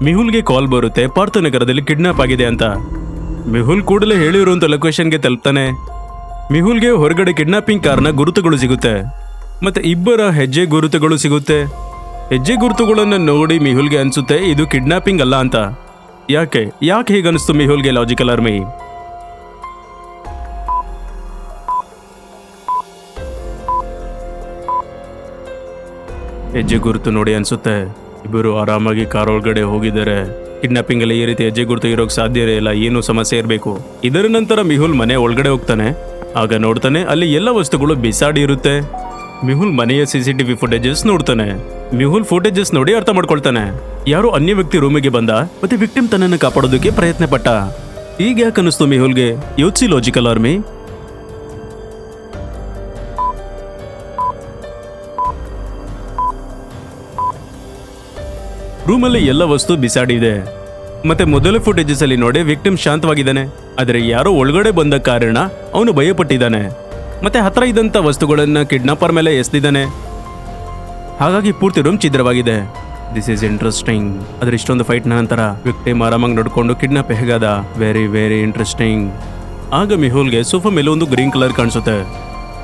ಮಿಹುಲ್ಗೆ ಕಾಲ್ ಬರುತ್ತೆ ಪಾರ್ಥನಗರದಲ್ಲಿ ಕಿಡ್ನಾಪ್ ಆಗಿದೆ ಅಂತ. ಮಿಹುಲ್ ಕೂಡಲೇ ಹೇಳಿರುವಂತ ಲೊಕೇಶನ್ಗೆ ತಲುಪ್ತಾನೆ. ಮಿಹುಲ್ಗೆ ಹೊರಗಡೆ ಕಿಡ್ನಾಪಿಂಗ್ ಕಾರ್ನ ಗುರುತುಗಳು ಸಿಗುತ್ತೆ, ಮತ್ತೆ ಇಬ್ಬರ ಹೆಜ್ಜೆ ಗುರುತುಗಳು ಸಿಗುತ್ತೆ. ಹೆಜ್ಜೆ ಗುರುತುಗಳನ್ನು ನೋಡಿ ಮಿಹುಲ್ಗೆ ಅನ್ಸುತ್ತೆ ಇದು ಕಿಡ್ನಾಪಿಂಗ್ ಅಲ್ಲ ಅಂತ. ಯಾಕೆ ಹೀಗನ್ನಿಸ್ತು ಮಿಹುಲ್ಗೆ ಲಾಜಿಕಲ್ ಆರ್ಮಿ? ಹೆಜ್ಜೆ ಗುರುತು ನೋಡಿ ಅನ್ಸುತ್ತೆ ಇಬ್ಬರು ಆರಾಮಾಗಿ ಕಾರ್ ಒಳಗಡೆ ಹೋಗಿದ್ದಾರೆ. ಕಿಡ್ನಾಪಿಂಗ್ ಅಲ್ಲಿ ಈ ರೀತಿ ಹೆಜ್ಜೆ ಗುರುತು ಇರೋಕ್ ಸಾಧ್ಯ ಇಲ್ಲ, ಏನೂ ಸಮಸ್ಯೆ ಇರಬೇಕು. ಇದರ ನಂತರ ಮಿಹುಲ್ ಮನೆ ಒಳಗಡೆ ಹೋಗ್ತಾನೆ. ಆಗ ನೋಡ್ತಾನೆ ಅಲ್ಲಿ ಎಲ್ಲ ವಸ್ತುಗಳು ಬಿಸಾಡಿ ಇರುತ್ತೆ. ಮಿಹುಲ್ ಮನೆಯ CCTV ಫುಟೇಜಸ್ ನೋಡ್ತಾನೆ. ಮಿಹುಲ್ ಫುಟೇಜಸ್ ನೋಡಿ ಅರ್ಥ ಮಾಡ್ಕೊಳ್ತಾನೆ ಯಾರೋ ಅನ್ಯ ವ್ಯಕ್ತಿ ರೂಮಿಗೆ ಬಂದ ಮತ್ತೆ ವಿಕ್ಟಿಮ್ ತನ್ನನ್ನು ಕಾಪಾಡೋದಕ್ಕೆ ಪ್ರಯತ್ನ ಪಟ್ಟ. ಈಗ ಯಾಕೆ ಅನಿಸ್ತು ಮಿಹುಲ್ಗೆ? ಯೋಚಿಸಿ ಲಾಜಿಕಲ್ ಆರ್ಮಿ. ರೂಮಲ್ಲಿ ಎಲ್ಲ ವಸ್ತು ಬಿಸಾಡಿದೆ. ಮತ್ತೆ ಮೊದಲ ಫುಟೇಜಸ್ ಅಲ್ಲಿ ನೋಡಿ ವಿಕ್ಟಿಮ್ ಶಾಂತವಾಗಿದ್ದಾನೆ, ಆದರೆ ಯಾರೋ ಒಳಗಡೆ ಬಂದ ಕಾರಣ ಅವನು ಭಯಪಟ್ಟಿದ್ದಾನೆ. ಮತ್ತೆ ಹತ್ರ ಇದ್ದಂತ ವಸ್ತುಗಳನ್ನ ಕಿಡ್ನಾಪರ್ ಮೇಲೆ ಎಸೆದಿದ್ದಾನೆ. ಹಾಗಾಗಿ ಪೂರ್ತಿ ರೂಮ್ ಛಿದ್ರವಾಗಿದೆ. This is interesting. ಆದ್ರೆ ಇಷ್ಟೊಂದು ಫೈಟ್ ನಂತರ ವಿಕ್ಟಿಮ್ ಆರಾಮಾಗಿ ನೋಡ್ಕೊಂಡು ಕಿಡ್ನಾಪ್ ಹೇಗಾದ? Very very interesting. ಆಗ ಮಿಹುಲ್ಗೆ ಸೋಫಾ ಮೇಲೆ ಒಂದು ಗ್ರೀನ್ ಕಲರ್ ಕಾಣಿಸುತ್ತೆ,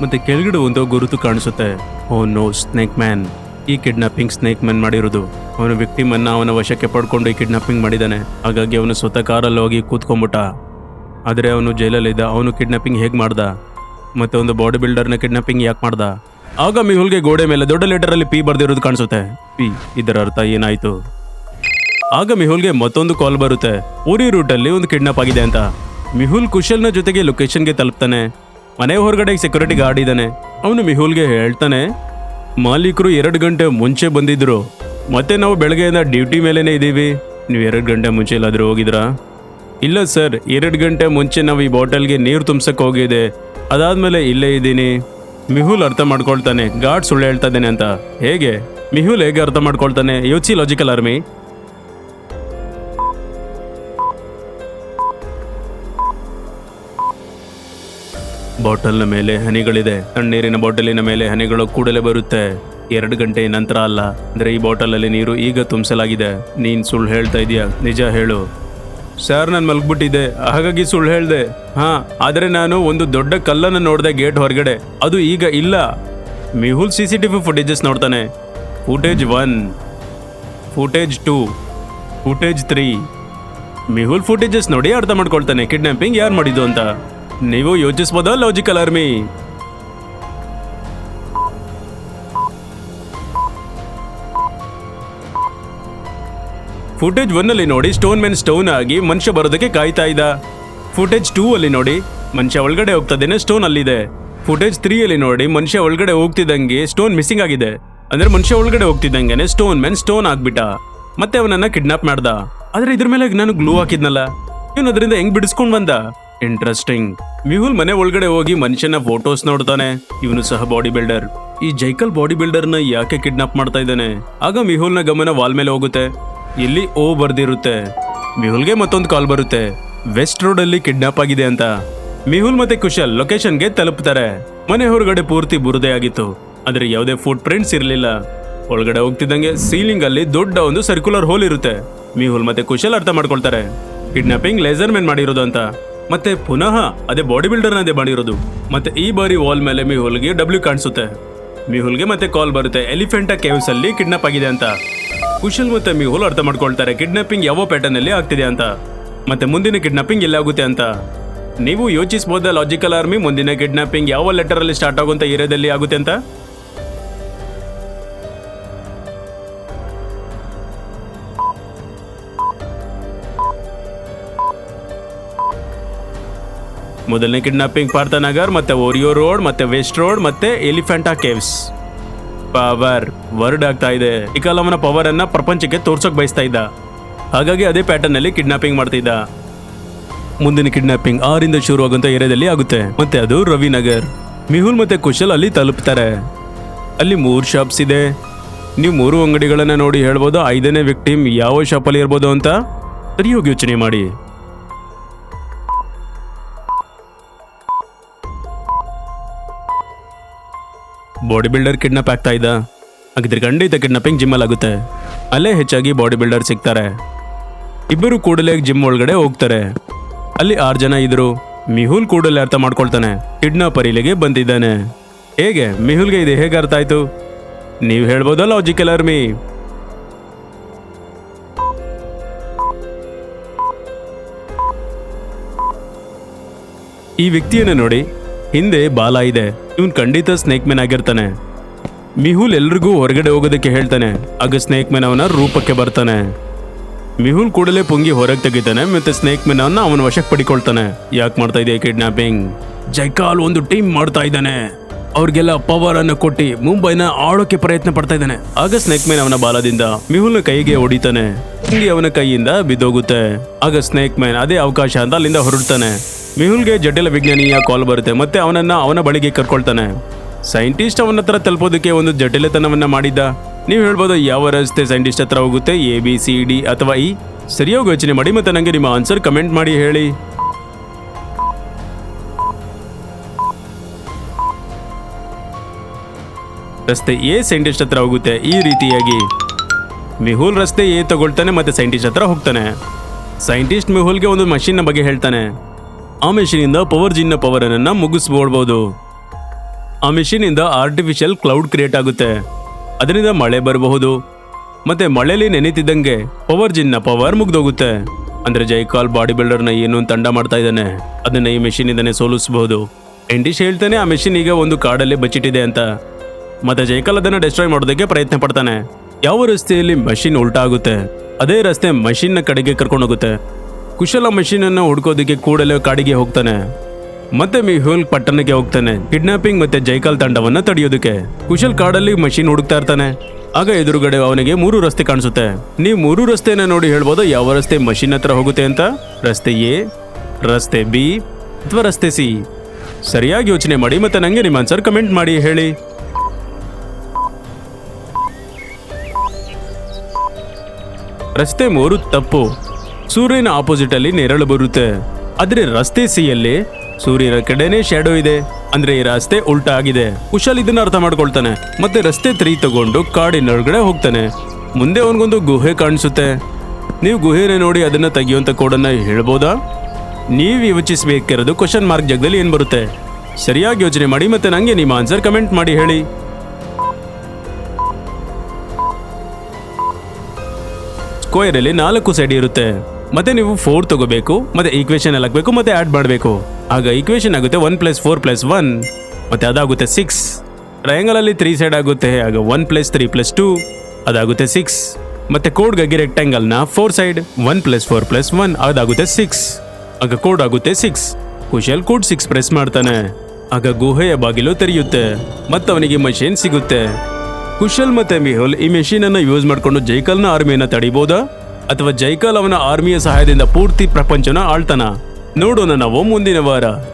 ಮತ್ತೆ ಕೆಳಗಡೆ ಒಂದು ಗುರುತು ಕಾಣಿಸುತ್ತೆ. Oh no, snake man. ಈ ಕಿಡ್ನಾಪಿಂಗ್ ಸ್ನೇಕ್ ಮ್ಯಾನ್ ಮಾಡಿರೋದು. ಅವನು ವಿಕ್ಟಿಮ್ ಅನ್ನ ಅವನ ವಶಕ್ಕೆ ಪಡ್ಕೊಂಡು ಈ ಕಿಡ್ನಾಪಿಂಗ್ ಮಾಡಿದ್ದಾನೆ. ಹಾಗಾಗಿ ಅವನು ಸ್ವತಃ ಕಾರಲ್ಲಿ ಹೋಗಿ ಕೂತ್ಕೊಂಡ್ಬಿಟ್ಟ. ಆದರೆ ಅವನು ಜೈಲಲ್ಲಿದ್ದ. ಅವನು ಕಿಡ್ನಾಪಿಂಗ್ ಹೇಗೆ ಮಾಡ್ದ? ಮತ್ತೆ ಒಂದು ಬಾಡಿ ಬಿಲ್ಡರ್ನ ಕಿಡ್ನಾಪಿಂಗ್ ಯಾಕೆ ಮಾಡ್ದ? ಆಗ ಮಿಹುಲ್ಗೆ ಗೋಡೆ ಮೇಲೆ ದೊಡ್ಡ ಲೆಟರ್ ಅಲ್ಲಿ ಪಿ ಬರ್ದಿರೋದು ಕಾಣಿಸುತ್ತೆ. ಪಿ, ಇದರ ಅರ್ಥ ಏನಾಯ್ತು? ಆಗ ಮಿಹುಲ್ಗೆ ಮತ್ತೊಂದು ಕಾಲ್ ಬರುತ್ತೆ, ಉರಿ ರೂಟ್ ಅಲ್ಲಿ ಒಂದು ಕಿಡ್ನಾಪ್ ಆಗಿದೆ ಅಂತ. ಮಿಹುಲ್ ಕುಶಲ್ನ ಜೊತೆಗೆ ಲೊಕೇಶನ್ಗೆ ತಲುಪ್ತಾನೆ. ಮನೆ ಹೊರಗಡೆ ಸೆಕ್ಯೂರಿಟಿ ಗಾರ್ಡ್ ಇದ್ದಾನೆ. ಅವನು ಮಿಹುಲ್ಗೆ ಹೇಳ್ತಾನೆ, ಮಾಲೀಕರು 2 ಗಂಟೆ ಮುಂಚೆ ಬಂದಿದ್ರು, ಮತ್ತೆ ನಾವು ಬೆಳಗ್ಗೆಯಿಂದ ಡ್ಯೂಟಿ ಮೇಲೇನೆ ಇದ್ದೀವಿ. ನೀವು 2 ಗಂಟೆ ಮುಂಚೆ ಎಲ್ಲಾದರೂ ಹೋಗಿದ್ರಾ? ಇಲ್ಲ ಸರ್, 2 ಗಂಟೆ ಮುಂಚೆ ನಾವು ಈ ಬಾಟಲ್ಗೆ ನೀರು ತುಂಬಿಸಕ್ಕೆ ಹೋಗಿದೆ, ಅದಾದ್ಮೇಲೆ ಇಲ್ಲೇ ಇದ್ದೀನಿ. ಮಿಹುಲ್ ಅರ್ಥ ಮಾಡ್ಕೊಳ್ತಾನೆ ಗಾರ್ಡ್ ಸುಳ್ಳು ಹೇಳ್ತಾ ಇದ್ದಾನೆ ಅಂತ. ಹೇಗೆ ಮಿಹುಲ್ ಹೇಗೆ ಅರ್ಥ ಮಾಡ್ಕೊಳ್ತಾನೆ? ಯೋಚಿಸಿ ಲಾಜಿಕಲ್ ಆರ್ಮಿ. ಬಾಟಲ್ನ ಮೇಲೆ ಹನಿಗಳಿದೆ. ತಣ್ಣೀರಿನ ಬಾಟಲಿನ ಮೇಲೆ ಹನಿಗಳು ಕೂಡಲೇ ಬರುತ್ತೆ. 2 ಗಂಟೆ ನಂತರ ಅಲ್ಲ. ಅಂದ್ರೆ ಈ ಬಾಟಲ್ ಅಲ್ಲಿ ನೀರು ಈಗ ತುಂಬಿಸಲಾಗಿದೆ. ನೀನ್ ಸುಳ್ಳು ಹೇಳ್ತಾ ಇದೀಯಾ? ನಿಜ ಹೇಳು. ಸರ್, ನಾನು ಮಲ್ಗ್ಬಿಟ್ಟಿದ್ದೆ, ಹಾಗಾಗಿ ಸುಳ್ಳು ಹೇಳ್ದೆ. ಹಾ, ಆದರೆ ನಾನು ಒಂದು ದೊಡ್ಡ ಕಲ್ಲನ್ನು ನೋಡಿದೆ ಗೇಟ್ ಹೊರಗಡೆ, ಅದು ಈಗ ಇಲ್ಲ. ಮಿಹುಲ್ CCTV ಫುಟೇಜಸ್ ನೋಡ್ತಾನೆ. Footage 1, footage 2, footage 3. ಮಿಹುಲ್ ಫುಟೇಜಸ್ ನೋಡಿ ಅರ್ಥ ಮಾಡ್ಕೊಳ್ತಾನೆ ಕಿಡ್ನಾಪಿಂಗ್ ಯಾರು ಮಾಡಿದ್ದು ಅಂತ. ನೀವು ಯೋಚಿಸಬಹುದಾ ಲಾಜಿಕಲ್ ಆರ್ಮಿ? ಫುಟೇಜ್ 1 ಅಲ್ಲಿ ನೋಡಿ ಸ್ಟೋನ್ ಮ್ಯಾನ್ ಸ್ಟೋನ್ ಆಗಿ ಮನುಷ್ಯ ಬರೋದಕ್ಕೆ ಕಾಯ್ತಾ ಇದ್ದ. ಫುಟೇಜ್ 2 ಅಲ್ಲಿ ನೋಡಿ ಮನುಷ್ಯ ಒಳಗಡೆ ಹೋಗ್ತದೇನೆ, ಸ್ಟೋನ್ ಅಲ್ಲಿದೆ. ಫುಟೇಜ್ 3 ಅಲ್ಲಿ ನೋಡಿ ಮನುಷ್ಯ ಒಳಗಡೆ ಹೋಗ್ತಿದ್ದಂಗೆ ಸ್ಟೋನ್ ಮಿಸ್ಸಿಂಗ್ ಆಗಿದೆ. ಅಂದ್ರೆ ಮನುಷ್ಯ ಒಳಗಡೆ ಹೋಗ್ತಿದ್ದಂಗೆನೆ ಸ್ಟೋನ್ ಮ್ಯಾನ್ ಸ್ಟೋನ್ ಆಗ್ಬಿಟ್ಟ, ಮತ್ತೆ ಅವನನ್ನ ಕಿಡ್ನಾಪ್ ಮಾಡ್ದ. ಆದ್ರೆ ಇದ್ರ ಮೇಲೆ ನಾನು ಗ್ಲೂ ಹಾಕಿದ್ನಲ್ಲ, ಇವನು ಅದರಿಂದ ಹೆಂಗ್ ಬಿಡಿಸ್ಕೊಂಡ್ ಬಂದ? ಇಂಟ್ರೆಸ್ಟಿಂಗ್. ಮಿಹುಲ್ ಮನೆ ಒಳಗಡೆ ಹೋಗಿ ಮನುಷ್ಯನ ಫೋಟೋಸ್ ನೋಡ್ತಾನೆ. ಇವನು ಸಹ ಬಾಡಿ ಬಿಲ್ಡರ್. ಈ ಜೈಕಲ್ ಬಾಡಿ ಬಿಲ್ಡರ್ ನ ಯಾಕೆ ಕಿಡ್ನಾಪ್ ಮಾಡ್ತಾ ಇದ್ದಾನೆ? ಆಗ ಮಿಹುಲ್ ನ ಗಮನ ವಾಲ್ ಮೇಲೆ ಹೋಗುತ್ತೆ. ಇಲ್ಲಿ ಓ ಬರ್ದಿರುತ್ತೆ. ಮಿಹುಲ್ಗೆ ಮತ್ತೊಂದು ಕಾಲ್ ಬರುತ್ತೆ, ವೆಸ್ಟ್ ರೋಡ್ ಅಲ್ಲಿ ಕಿಡ್ನಾಪ್ ಆಗಿದೆ ಅಂತ. ಮಿಹುಲ್ ಮತ್ತೆ ಕುಶಲ್ ಲೊಕೇಶನ್ಗೆ ತಲುಪ್ತಾರೆ. ಮನೆ ಹೊರಗಡೆ ಪೂರ್ತಿ ಬುರದೆ ಆಗಿತ್ತು, ಆದ್ರೆ ಯಾವುದೇ ಫುಟ್ ಪ್ರಿಂಟ್ಸ್ ಇರಲಿಲ್ಲ. ಒಳಗಡೆ ಹೋಗ್ತಿದ್ದಂಗೆ ಸೀಲಿಂಗ್ ಅಲ್ಲಿ ದೊಡ್ಡ ಒಂದು ಸರ್ಕ್ಯುಲರ್ ಹೋಲ್ ಇರುತ್ತೆ. ಮಿಹುಲ್ ಮತ್ತೆ ಕುಶಲ್ ಅರ್ಥ ಮಾಡ್ಕೊಳ್ತಾರೆ ಕಿಡ್ನಾಪಿಂಗ್ ಲೇಸರ್ ಮ್ಯಾನ್ ಮಾಡಿರೋದು ಅಂತ. ಮತ್ತೆ ಪುನಃ ಅದೇ ಬಾಡಿ ಬಿಲ್ಡರ್ ಅದೇ ಮಾಡಿರೋದು. ಮತ್ತೆ ಈ ಬಾರಿ ವಾಲ್ ಮೇಲೆ ಮಿಹುಲ್ಗೆ W ಕಾಣಿಸುತ್ತೆ. ಮಿಹುಲ್ಗೆ ಮತ್ತೆ ಕಾಲ್ ಬರುತ್ತೆ, ಎಲಿಫೆಂಟಾ ಕೇವ್ಸ್ ಅಲ್ಲಿ ಕಿಡ್ನಾಪ್ ಆಗಿದೆ ಅಂತ. ಕುಶಲ್ ಮತ್ತೆ ಮಿಹುಲ್ ಅರ್ಥ ಮಾಡ್ಕೊಳ್ತಾರೆ ಕಿಡ್ನಾಪಿಂಗ್ ಯಾವ ಪ್ಯಾಟರ್ನ್ ಅಲ್ಲಿ ಆಗ್ತಿದೆ ಅಂತ, ಮತ್ತೆ ಮುಂದಿನ ಕಿಡ್ನಾಪಿಂಗ್ ಎಲ್ಲಾಗುತ್ತೆ ಅಂತ. ನೀವು ಯೋಚಿಸಬಹುದಾ ಲಾಜಿಕಲ್ ಆರ್ಮಿ, ಮುಂದಿನ ಕಿಡ್ನಾಪಿಂಗ್ ಯಾವ ಲೆಟರ್ ಅಲ್ಲಿ ಸ್ಟಾರ್ಟ್ ಆಗುವಂತ ಏರಿಯಾದಲ್ಲಿ ಆಗುತ್ತೆ ಅಂತ? ಮೊದಲನೇ ಕಿಡ್ನಾಪಿಂಗ್ ಪಾರ್ಥನಗರ್, ಮತ್ತೆ ಓರಿಯೋ ರೋಡ್, ಮತ್ತೆ ವೆಸ್ಟ್ ರೋಡ್, ಮತ್ತೆ ಎಲಿಫೆಂಟಾ ಕೇವ್ಸ್. ಪವರ್ ವರ್ಡ್ ಆಗ್ತಾ ಇದೆ. ಇಕಲ್ ಅವನ ಪವರ್ ಅನ್ನ ಪ್ರಪಂಚಕ್ಕೆ ತೋರ್ಸೋಕ್ ಬಯಸ್ತಾ ಇದ್ದ, ಹಾಗಾಗಿ ಅದೇ ಪ್ಯಾಟರ್ನ್ ಅಲ್ಲಿ ಕಿಡ್ನಾಪಿಂಗ್ ಮಾಡ್ತಿದ್ದ. ಮುಂದಿನ ಕಿಡ್ನಾಪಿಂಗ್ 6 ಶುರು ಆಗುವಂತ ಏರಿಯಾದಲ್ಲಿ ಆಗುತ್ತೆ, ಮತ್ತೆ ಅದು ರವಿನಗರ್. ಮಿಹುಲ್ ಮತ್ತೆ ಕುಶಲ್ ಅಲ್ಲಿ ತಲುಪ್ತಾರೆ. ಅಲ್ಲಿ 3 ಶಾಪ್ಸ್ ಇದೆ. ನೀವು 3 ಅಂಗಡಿಗಳನ್ನ ನೋಡಿ ಹೇಳ್ಬೋದು 5ನೇ ವಿಕ್ಟಿಮ್ ಯಾವ ಶಾಪಲ್ಲಿ ಇರ್ಬೋದು ಅಂತ. ಸರಿಯಾಗಿ ಯೋಚನೆ ಮಾಡಿ. ಬಾಡಿ ಬಿಲ್ಡರ್ ಕಿಡ್ನಾಪ್ ಆಗ್ತಾ ಇದ್ದ, ಹಾಗಿದ್ರೆ ಖಂಡಿತ ಕಿಡ್ನಾಪಿಂಗ್ ಜಿಮ್ಮಲ್ ಆಗುತ್ತೆ. ಅಲ್ಲೇ ಹೆಚ್ಚಾಗಿ ಬಾಡಿ ಬಿಲ್ಡರ್ ಸಿಗ್ತಾರೆ. ಇಬ್ಬರು ಕೂಡಲೇ ಜಿಮ್ ಒಳಗಡೆ ಹೋಗ್ತಾರೆ. ಅಲ್ಲಿ 6 ಜನ ಇದ್ರು. ಮಿಹುಲ್ ಕೂಡಲೇ ಅರ್ಥ ಮಾಡ್ಕೊಳ್ತಾನೆ, ಕಿಡ್ನಾಪರ್ ಇಲ್ಲಿಗೆ ಬಂದಿದ್ದಾನೆ. ಹೇಗೆ ಮಿಹುಲ್ಗೆ ಇದು ಹೇಗೆ ಅರ್ಥ ಆಯ್ತು? ನೀವು ಹೇಳ್ಬೋದಾ ಲಾಜಿಕಲ್ ಆರ್ಮಿ? ಈ ವ್ಯಕ್ತಿಯನ್ನು ನೋಡಿ, ಹಿಂದೆ ಬಾಲ ಇದೆ. ಇವನ್ ಖಂಡಿತ ಸ್ನೇಕ್ ಮ್ಯಾನ್ ಆಗಿರ್ತಾನೆ. ಮಿಹುಲ್ ಎಲ್ರಿಗೂ ಹೊರಗಡೆ ಹೋಗೋದಕ್ಕೆ ಹೇಳ್ತಾನೆ. ಆಗ ಸ್ನೇಕ್ ಮ್ಯಾನ್ ಅವನ ರೂಪಕ್ಕೆ ಬರ್ತಾನೆ. ಮಿಹುಲ್ ಕೂಡಲೇ ಪುಂಗಿ ಹೊರಗೆ ತೆಗಿತಾನೆ ಮತ್ತೆ ಸ್ನೇಕ್ ಮ್ಯಾನ್ ಅವನ್ನ ಅವನ ವಶಕ್ಕೆ ಪಡಿಕೊಳ್ತಾನೆ. ಯಾಕೆ ಮಾಡ್ತಾ ಇದೆಯಾ ಕಿಡ್ನಾಪಿಂಗ್? ಜೈಕಾಲ್ ಒಂದು ಟೀಮ್ ಮಾಡ್ತಾ ಇದ್ದಾನೆ. ಅವ್ರಿಗೆಲ್ಲ ಪವರ್ ಅನ್ನು ಕೊಟ್ಟು ಮುಂಬೈನ ಆಳೋಕೆ ಪ್ರಯತ್ನ ಪಡ್ತಾ ಇದ್ದಾನೆ. ಆಗ ಸ್ನೇಕ್ ಮ್ಯಾನ್ ಅವನ ಬಾಲದಿಂದ ಮಿಹುಲ್ನ ಕೈಗೆ ಹೊಡಿತಾನೆ. ಪುಂಗಿ ಅವನ ಕೈಯಿಂದ ಬಿದ್ದೋಗುತ್ತೆ. ಆಗ ಸ್ನೇಕ್ ಮ್ಯಾನ್ ಅದೇ ಅವಕಾಶ ಅಂತ ಅಲ್ಲಿಂದ ಹೊರಡ್ತಾನೆ. ಮಿಹುಲ್ಗೆ ಜಟಿಲ ವಿಜ್ಞಾನಿಯ ಕಾಲ್ ಬರುತ್ತೆ ಮತ್ತೆ ಅವನನ್ನ ಅವನ ಬಳಿಗೆ ಕರ್ಕೊಳ್ತಾನೆ. ಸೈಂಟಿಸ್ಟ್ ಅವನ ಹತ್ರ ತಲುಪೋದಕ್ಕೆ ಒಂದು ಜಟಿಲತನವನ್ನ ಮಾಡಿದ್ದ. ನೀವು ಹೇಳ್ಬೋದು ಯಾವ ರಸ್ತೆ ಸೈಂಟಿಸ್ಟ್ ಹತ್ರ ಹೋಗುತ್ತೆ, ABCD ಅಥವಾ E? ಸರಿಯಾಗಿ ಯೋಚನೆ ಮಾಡಿ ಮತ್ತೆ ನಂಗೆ ನಿಮ್ಮ ಆನ್ಸರ್ ಕಮೆಂಟ್ ಮಾಡಿ ಹೇಳಿ. ರಸ್ತೆ A ಸೈಂಟಿಸ್ಟ್ ಹತ್ರ ಹೋಗುತ್ತೆ. ಈ ರೀತಿಯಾಗಿ ಮಿಹುಲ್ ರಸ್ತೆ A ತಗೊಳ್ತಾನೆ ಮತ್ತೆ ಸೈಂಟಿಸ್ಟ್ ಹತ್ರ ಹೋಗ್ತಾನೆ. ಸೈಂಟಿಸ್ಟ್ ಮಿಹುಲ್ಗೆ ಒಂದು ಮಷೀನ್ ಬಗ್ಗೆ ಹೇಳ್ತಾನೆ. ಆ ಮೆಷಿನ್ ಇಂದ ಪವರ್ ಜಿನ್ನ ಪವರ್ ಅನ್ನ ಮುಗಿಸ್ಬೋಡ್ಬೋದು. ಆ ಮೆಷಿನ್ ಇಂದ ಆರ್ಟಿಫಿಷಿಯಲ್ ಕ್ಲೌಡ್ ಕ್ರಿಯೇಟ್ ಆಗುತ್ತೆ. ಅದರಿಂದ ಮಳೆ ಬರಬಹುದು. ಮತ್ತೆ ಮಳೆಯಲ್ಲಿ ನೆನೆತಿದ್ದಂಗೆ ಪವರ್ ಜಿನ್ನ ಪವರ್ ಮುಗ್ದೋಗುತ್ತೆ. ಅಂದ್ರೆ ಜೈಕಾಲ್ ಬಾಡಿ ಬಿಲ್ಡರ್ನ ಏನು ತಂಡ ಮಾಡ್ತಾ ಇದ್ದಾನೆ, ಅದನ್ನ ಈ ಮೆಷಿನ್ ಇಂದಾನೆ ಸೋಲಿಸಬಹುದು. ಎಂಡಿಶ್ ಹೇಳ್ತಾನೆ ಆ ಮೆಷಿನ್ ಈಗ ಒಂದು ಕಾಡಲ್ಲಿ ಬಚ್ಚಿಟ್ಟಿದೆ ಅಂತ. ಮತ್ತೆ ಜೈಕಾಲ್ ಅದನ್ನ ಡಿಸ್ಟ್ರಾಯ್ ಮಾಡೋದಕ್ಕೆ ಪ್ರಯತ್ನ ಪಡ್ತಾನೆ. ಯಾವ ರಸ್ತೆಯಲ್ಲಿ ಮಷಿನ್ ಉಲ್ಟಾ ಆಗುತ್ತೆ ಅದೇ ರಸ್ತೆ ಮಷಿನ್ ನ ಕಡೆಗೆ ಕರ್ಕೊಂಡು ಹೋಗುತ್ತೆ. ಕುಶಲ ಮಷೀನ್ ಅನ್ನು ಹುಡ್ಕೋದಕ್ಕೆ ಕೂಡಲೇ ಕಾಡಿಗೆ ಹೋಗ್ತಾನೆ. ಮತ್ತೆ ಮಿಹುಲ್ ಪಟ್ಟಣಕ್ಕೆ ಹೋಗ್ತಾನೆ ಕಿಡ್ನಾಪಿಂಗ್ ಮತ್ತೆ ಜೈಕಾಲ್ ತಂಡವನ್ನ ತಡೆಯೋದಕ್ಕೆ. ಕುಶಲ್ ಕಾಡಲ್ಲಿ ಮಷೀನ್ ಹುಡುಕ್ತಾ ಇರ್ತಾನೆ. ಆಗ ಎದುರುಗಡೆ ಅವನಿಗೆ 3 ರಸ್ತೆ ಕಾಣಿಸುತ್ತೆ. ನೀವು 3 ರಸ್ತೆನ ನೋಡಿ ಹೇಳ್ಬೋದು ಯಾವ ರಸ್ತೆ ಮಷೀನ್ ಹತ್ರ ಹೋಗುತ್ತೆ ಅಂತ. ರಸ್ತೆ A, ರಸ್ತೆ B ಅಥವಾ ರಸ್ತೆ C? ಸರಿಯಾಗಿ ಯೋಚನೆ ಮಾಡಿ ಮತ್ತೆ ನಂಗೆ ನಿಮ್ಮ ಆನ್ಸರ್ ಕಮೆಂಟ್ ಮಾಡಿ ಹೇಳಿ. ರಸ್ತೆ 3 ತಪ್ಪು. ಸೂರ್ಯನ ಆಪೋಸಿಟ್ ಅಲ್ಲಿ ನೆರಳು ಬರುತ್ತೆ. ಆದ್ರೆ ರಸ್ತೆ C ಯಲ್ಲಿ ಸೂರ್ಯನ ಕಡೆನೇ ಶ್ಯಾಡೋ ಇದೆ. ಅಂದ್ರೆ ಈ ರಸ್ತೆ ಉಲ್ಟಾ ಆಗಿದೆ. ಕುಶಲ್ ಇದನ್ನ ಅರ್ಥ ಮಾಡ್ಕೊಳ್ತಾನೆ. ಮತ್ತೆ ರಸ್ತೆ 3 ತಗೊಂಡು ಕಾಡಿನೊಳಗಡೆ ಹೋಗ್ತಾನೆ. ಮುಂದೆ ಅವನಿಗೊಂದು ಗುಹೆ ಕಾಣಿಸುತ್ತೆ. ನೀವು ಗುಹೆನ ನೋಡಿ ಅದನ್ನ ತೆಗಿಯುವಂತ ಕೋಡನ್ನ ಹೇಳ್ಬೋದಾ? ನೀವು ಯೋಚಿಸಬೇಕಿರೋದು ಕ್ವಶನ್ ಮಾರ್ಕ್ ಜಾಗದಲ್ಲಿ ಏನ್ ಬರುತ್ತೆ. ಸರಿಯಾಗಿ ಯೋಚನೆ ಮಾಡಿ ಮತ್ತೆ ನಂಗೆ ನಿಮ್ಮ ಆನ್ಸರ್ ಕಮೆಂಟ್ ಮಾಡಿ ಹೇಳಿ. ಸ್ಕ್ವೇರ್ ಅಲ್ಲಿ 4 ಸೈಡ್ ಇರುತ್ತೆ. ಮತ್ತೆ ನೀವು 4 ತಗೋಬೇಕು ಮತ್ತೆ ಈಕ್ವೇಶನ್ ಅಲ್ಲಿ ಹಾಕ್ಬೇಕು ಮತ್ತೆ ಆಡ್ ಮಾಡಬೇಕು. ಆಗ ಈಕ್ವೇಶನ್ ಆಗುತ್ತೆ 1 + 4 + 1 ಮತ್ತೆ ಅದಾಗುತ್ತೆ 6. ಟ್ರಯಾಂಗಲ್ ಅಲ್ಲಿ 3 ಸೈಡ್ ಆಗುತ್ತೆ. ಆಗ 1 + 3 + 2 ಅದಾಗುತ್ತೆ 6. ಮತ್ತೆ ಕೋಡ್ಗಾಗಿ ರೆಕ್ಟಾಂಗಲ್ ನ 4 ಸೈಡ್ 1 + 4 + 1 ಅದಾಗುತ್ತೆ 6. ಆಗ ಕೋಡ್ ಆಗುತ್ತೆ 6. ಕುಶಲ್ ಕೋಡ್ 6 ಪ್ರೆಸ್ ಮಾಡ್ತಾನೆ. ಆಗ ಗುಹೆಯ ಬಾಗಿಲು ತೆರೆಯುತ್ತೆ ಮತ್ತೆ ಅವನಿಗೆ ಮಷೀನ್ ಸಿಗುತ್ತೆ. ಕುಶಲ್ ಮತ್ತೆ ಮಿಹುಲ್ ಈ ಮೆಷಿನ್ ಅನ್ನ ಯೂಸ್ ಮಾಡ್ಕೊಂಡು ಜೈಕಾಲ್ನ ಆರ್ಮಿಯನ್ನ ತಡಿಬಹುದಾ ಅಥವಾ ಜೈಕಾಲ್ ಅವನ ಆರ್ಮಿಯ ಸಹಾಯದಿಂದ ಪೂರ್ತಿ ಪ್ರಪಂಚನ ಆಳ್ತಾನ? ನೋಡೋಣ ನಾವು ಮುಂದಿನ ವಾರ.